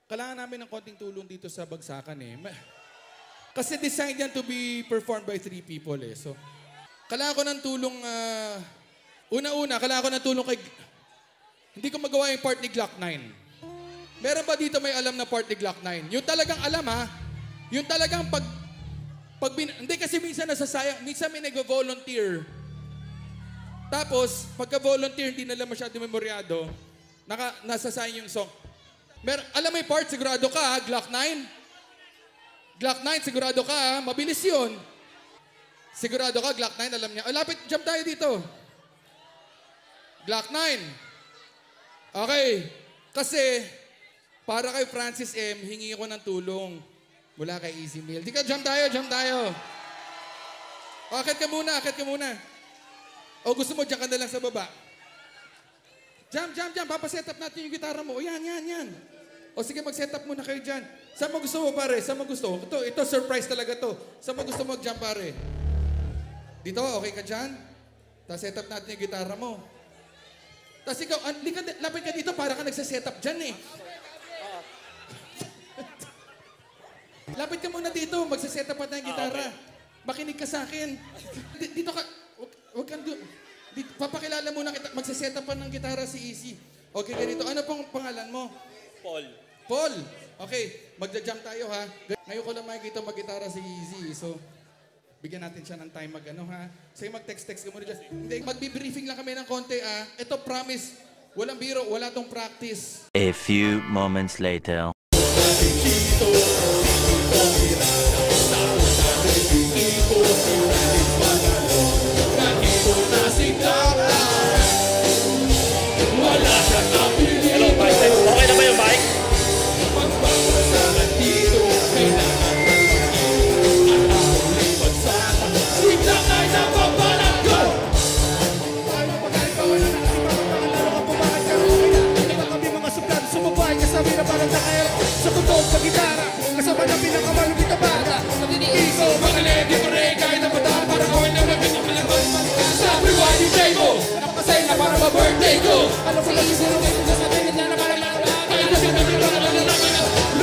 Kailangan namin ng konting tulong dito sa bagsakan eh. Kasi designed yan to be performed by 3 people eh. So, kailangan ko ng tulong, una-una, kailangan ko ng tulong kay... Hindi ko magawa yung part ni Glock 9. Meron ba dito may alam na part ni Glock 9? Yung talagang alam ha, yung talagang hindi kasi minsan nasasayang, minsan may nag-volunteer. Tapos, pagka-volunteer, hindi nila masyado memoryado, nasasayang yung song. Alam mo yung part, sigurado ka ha, Glock 9? Glock 9, sigurado ka ha? Mabilis yun. Sigurado ka, Glock 9, alam niya. Lapit, jump tayo dito. Glock 9. Okay. Kasi, para kay Francis M., hingi ako ng tulong mula kay Easy Meal. Di ka, jump tayo, jump tayo. Akit ka muna, akit ka muna. O gusto mo, dyan ka na lang sa baba. Jump, jump, jump. Papaset up natin yung gitara mo. O yan, yan, yan. O sige, mag-set up muna kayo dyan. Saan mo gusto mo, pare? Saan mo gusto? Ito surprise talaga to. Saan mo gusto mag-jump, pare? Dito, okay ka dyan? Tapos set up natin yung gitara mo. Tapos ikaw, lapit ka dito para ka nagsa-set up dyan eh. Lapit ka muna dito, magsa-set up natin yung gitara. Makinig ka sa akin. Dito ka, huwag kang doon. Papakilala muna kita, magsa-set up ng gitara si Easy. Okay, ganito. Ano pong pangalan mo? Paul. Paul! Okay, magja-jump tayo ha. Ngayon ko lang makikita mag-gitara si Easy. So, bigyan natin siya ng time mag-ano ha. Sige, mag-text-text ka muna dyan. Hindi, mag-briefing lang kami ng konti ah. Ito, promise, walang biro, wala tong practice. A few moments later. Hello, Mike. Okay na ba yung mic? Sabi na parang nakaero sa totoo pag-gitara kasama na pinakamalong gitabara ikaw mga lady ko rin kahit na bata parang ako na magpinapalaman sabi why you play mo nakapasay na para ma-birthday ko alam mo lang yung sinunod ko sa tingin na na parang kahit na sinunod ko na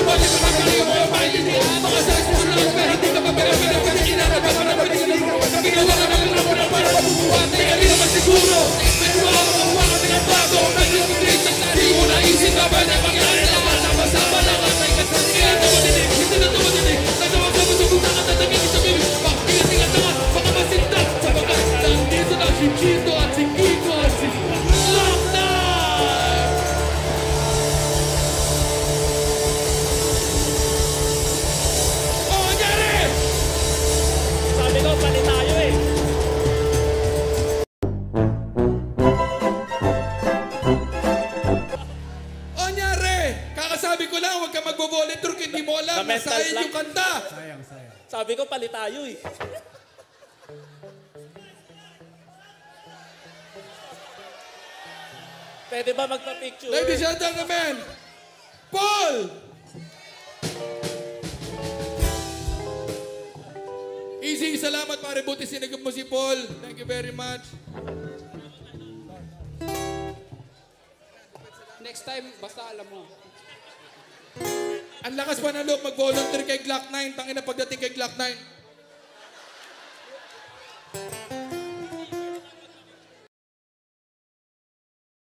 lumaki pa magkaliyo mo yung maintindihan mga size mo lang pero hindi ka pa pera-pera pwede kinarap para mapagaligaw ginawa ka ng lang para mabubuhat kaya di naman siguro pero ako makuha ka ng bago nag-i-great di mo naisip ka ba na mangyari sama-sama lang at may kasalihan na madinig hindi na ito madinig nagawa sa masubong na katatagin sa bibig pakitingin na nga baka masinta sa mga nandito na si Chito at si Kiko at si Lockdown! O, nangyari! Sabi ko, palit tayo eh. Sabi ko lang, huwag ka magbo-volunteer kung hindi mo alam. Masayang yung kanta. Sayang, sayang. Sabi ko, palit tayo eh. Pwede ba magpa-picture? Ladies and gentlemen, Paul! Easy, salamat pare. Buti sinagap mo si Paul. Thank you very much. Next time, basta alam mo. Ang lakas pa ng loob mag-volunteer kay Glock 9. Tangina pagdating kay Glock 9.